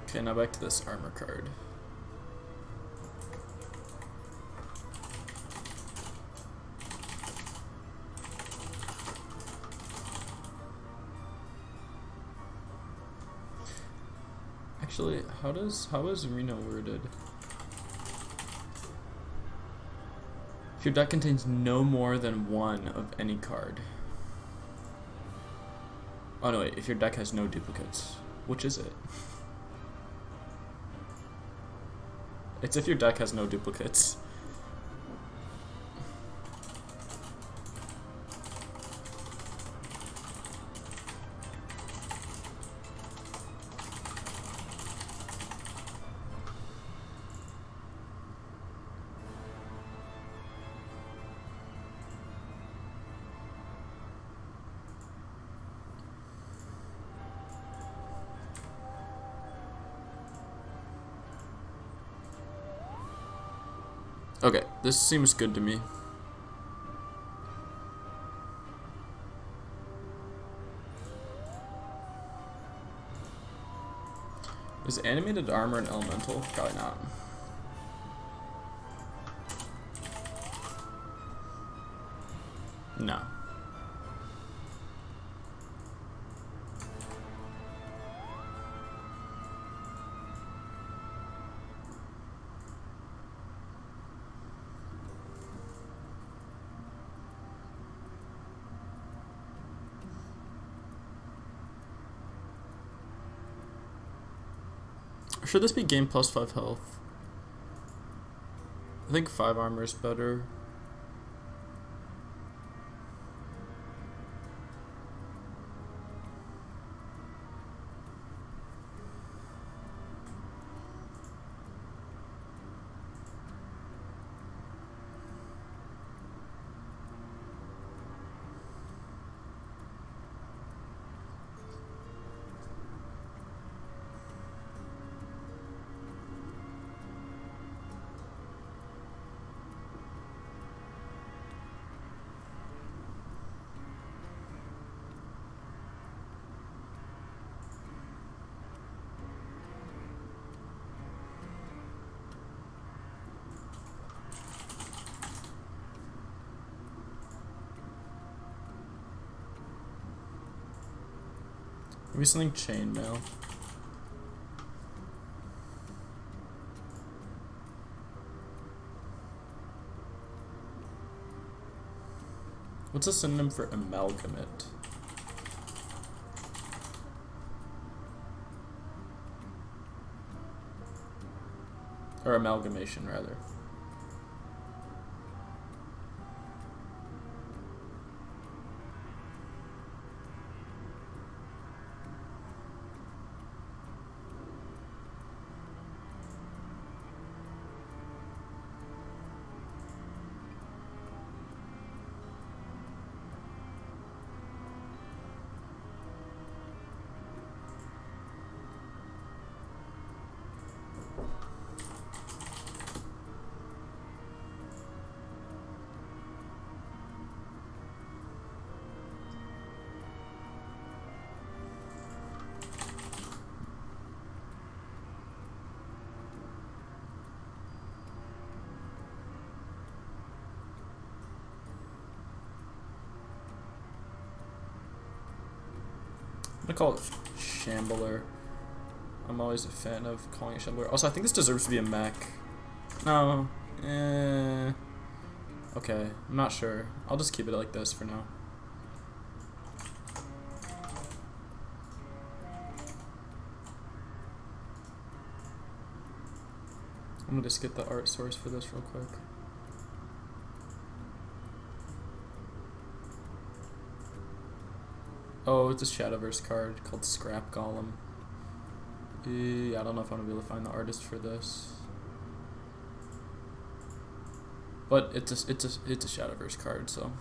Okay, now back to this armor card. Actually, how is Reno worded? If your deck contains no more than one of any card. Oh no, wait, if your deck has no duplicates. Which is it? It's if your deck has no duplicates. Okay, this seems good to me. Is animated armor an elemental? Probably not. No. Should this be game plus 5 health? I think 5 armor is better. Maybe something chainmail. What's a synonym for amalgamate? Or amalgamation, rather. I'm gonna call it Shambler. I'm always a fan of calling it Shambler. Also, I think this deserves to be a mech. No. Okay, I'm not sure. I'll just keep it like this for now. I'm gonna just get the art source for this real quick. Oh, it's a Shadowverse card called Scrap Golem. I don't know if I'm gonna be able to find the artist for this, but it's a Shadowverse card, so.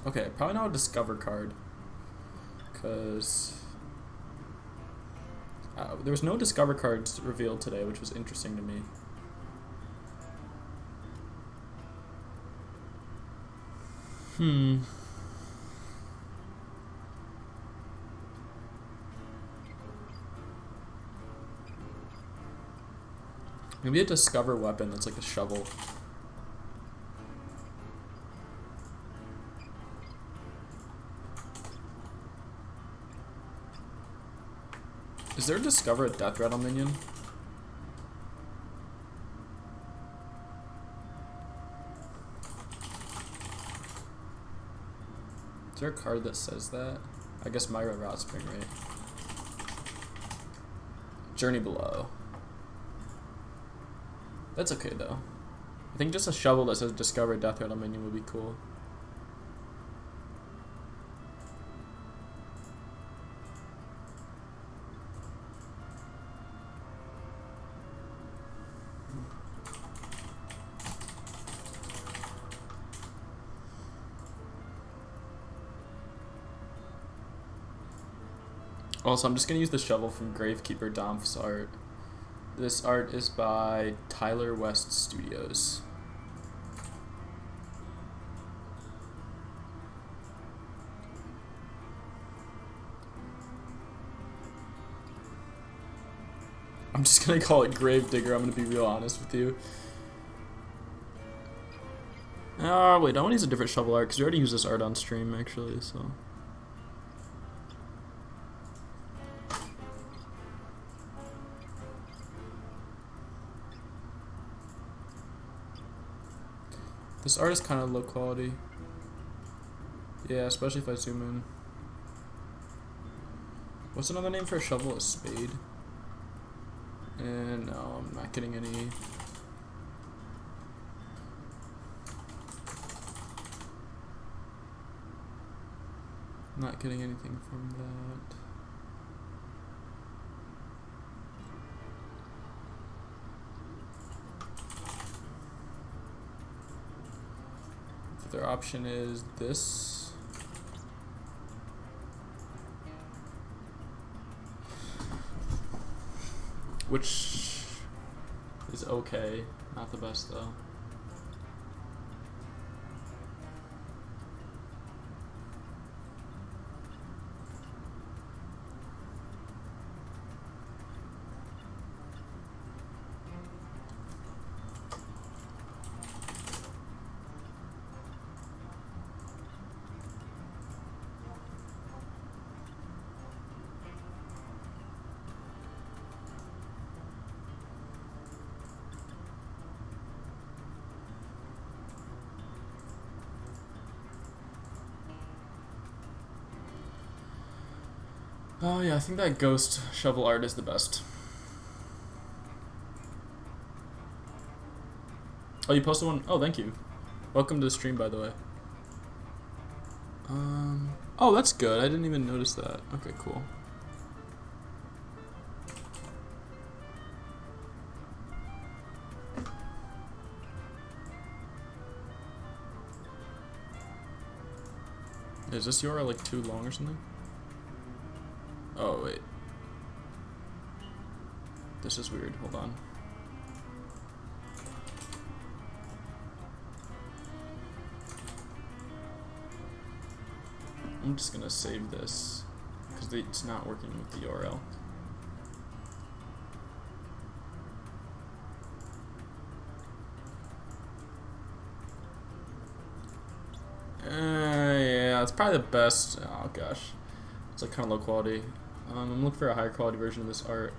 Okay, probably not a discover card. Because there was no discover cards revealed today, which was interesting to me. Maybe a discover weapon that's like a shovel. Is there a discover a death rattle minion? Is there a card that says that? I guess Myra Rotspring, right? Journey Below. That's okay though. I think just a shovel that says discover death rattle minion would be cool. Also, I'm just going to use the shovel from Gravekeeper Domph's art. This art is by Tyler West Studios. I'm just going to call it Gravedigger, I'm going to be real honest with you. Oh, wait, I want to use a different shovel art, because we already used this art on stream, actually, so... This art is kind of low quality. Yeah, especially if I zoom in. What's another name for a shovel? A spade. And no, I'm not getting any. Not getting anything from that. Their option is this. Which is okay. Not the best though. Oh yeah, I think that ghost shovel art is the best. Oh, you posted one? Oh, thank you. Welcome to the stream, by the way. Oh, that's good. I didn't even notice that. Okay, cool. Is this URL like too long or something? Oh, wait. This is weird. Hold on. I'm just gonna save this because it's not working with the URL. Yeah, it's probably the best. Oh gosh, it's like kind of low quality. I'm looking for a higher quality version of this art.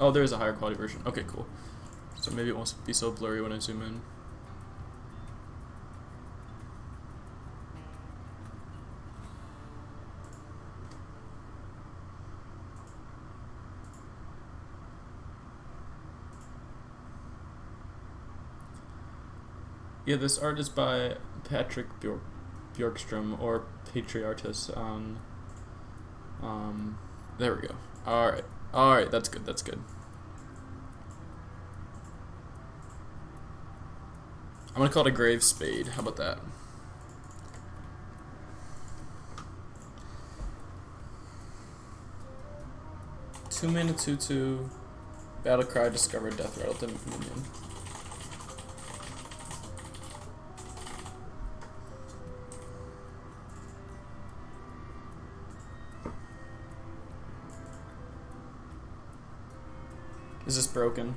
Oh, there is a higher quality version. Okay, cool. So maybe it won't be so blurry when I zoom in. Yeah, this art is by Patrick Bjorkstrom or Patriartus on. There we go. All right, that's good. That's good. I'm gonna call it a grave spade. How about that? Two mana, 2/2. Battle cry, discover, death rattle, minion. Is this broken?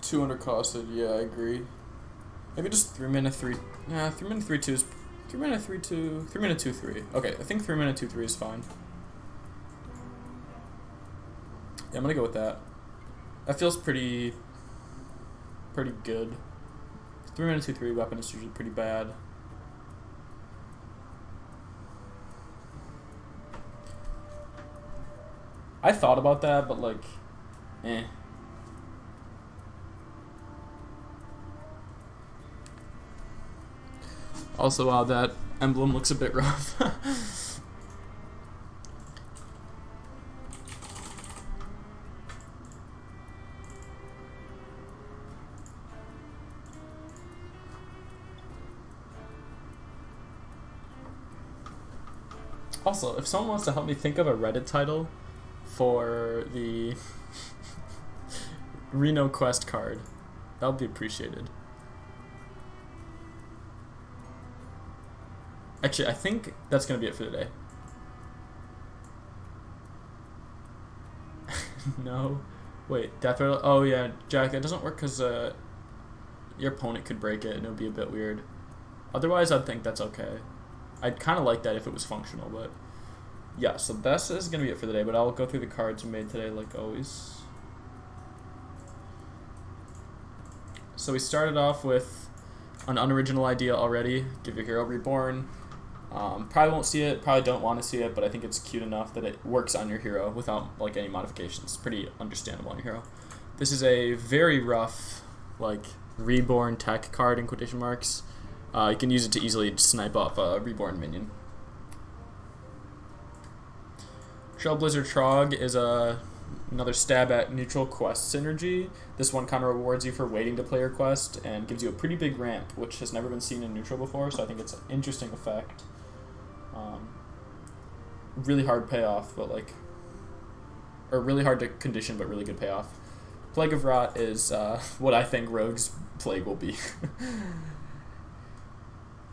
Two undercosted, yeah, I agree. Maybe just 3 mana 3. Nah, 3 mana 3/2 is 3 mana 3/2. 3 mana 2/3. Okay, I think 3 mana 2/3 is fine. Yeah, I'm gonna go with that. That feels pretty good. 3 mana 2/3 weapon is usually pretty bad. I thought about that, but like, eh. Also, wow, that emblem looks a bit rough. Also, if someone wants to help me think of a Reddit title for the Reno Quest card, that would be appreciated. Actually, I think that's going to be it for today. No. Wait, death rattle? Oh, yeah, Jack, that doesn't work because your opponent could break it and it would be a bit weird. Otherwise, I'd think that's okay. I'd kind of like that if it was functional, but yeah, so this is going to be it for the day, but I'll go through the cards we made today like always. So we started off with an unoriginal idea already, give your hero reborn. Probably won't see it, probably don't want to see it, but I think it's cute enough that it works on your hero without like any modifications. Pretty understandable on your hero. This is a very rough, like, reborn tech card in quotation marks. You can use it to easily snipe off a reborn minion. Trailblazer Trog is another stab at neutral quest synergy. This one kind of rewards you for waiting to play your quest and gives you a pretty big ramp, which has never been seen in neutral before, so I think it's an interesting effect. Really hard payoff, but like, or really hard to condition, but really good payoff. Plague of Rot is what I think Rogue's Plague will be.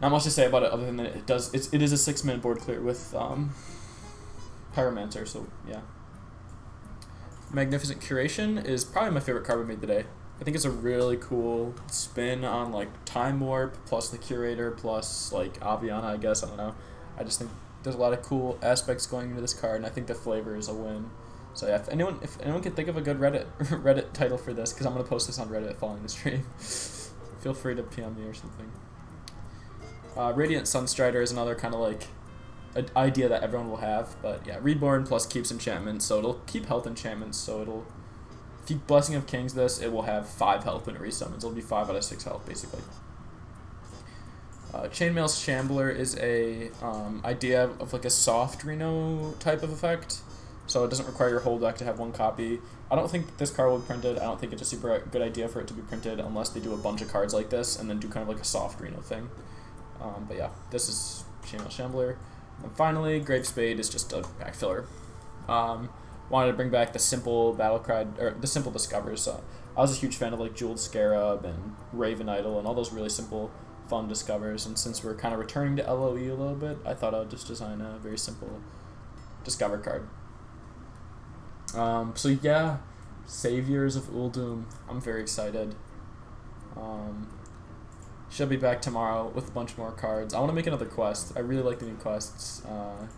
Not much to say about it other than that it is a 6-minute board clear with Pyromancer, so yeah. Magnificent Curation is probably my favorite card we made today. I think it's a really cool spin on like Time Warp plus the Curator plus like Aviana, I guess, I don't know. I just think there's a lot of cool aspects going into this card, and I think the flavor is a win. So yeah, if anyone can think of a good Reddit title for this, because I'm gonna post this on Reddit following the stream, feel free to PM me or something. Radiant Sunstrider is another kind of like an idea that everyone will have, but yeah, Reborn plus keeps enchantments, so it'll keep health enchantments, so it'll, if you Blessing of Kings this, it will have 5 health when it resummons. It'll be 5 out of 6 health, basically. Chainmail Shambler is a idea of like a soft Reno type of effect, so it doesn't require your whole deck to have 1 copy. I don't think this card will be printed. I don't think it's a super good idea for it to be printed unless they do a bunch of cards like this and then do kind of like a soft Reno thing. But yeah, this is Chainmail Shambler. And finally, Grave Spade is just a back filler. Wanted to bring back the simple battle cry, or the simple discovers. I was a huge fan of like Jeweled Scarab and Raven Idol and all those really simple, fun discovers. And since we're kind of returning to LOE a little bit, I thought I would just design a very simple discover card. So yeah, Saviors of Uldum. I'm very excited. Should be back tomorrow with a bunch more cards. I want to make another quest. I really like the new quests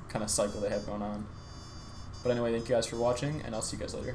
kind of cycle they have going on. But anyway, thank you guys for watching, and I'll see you guys later.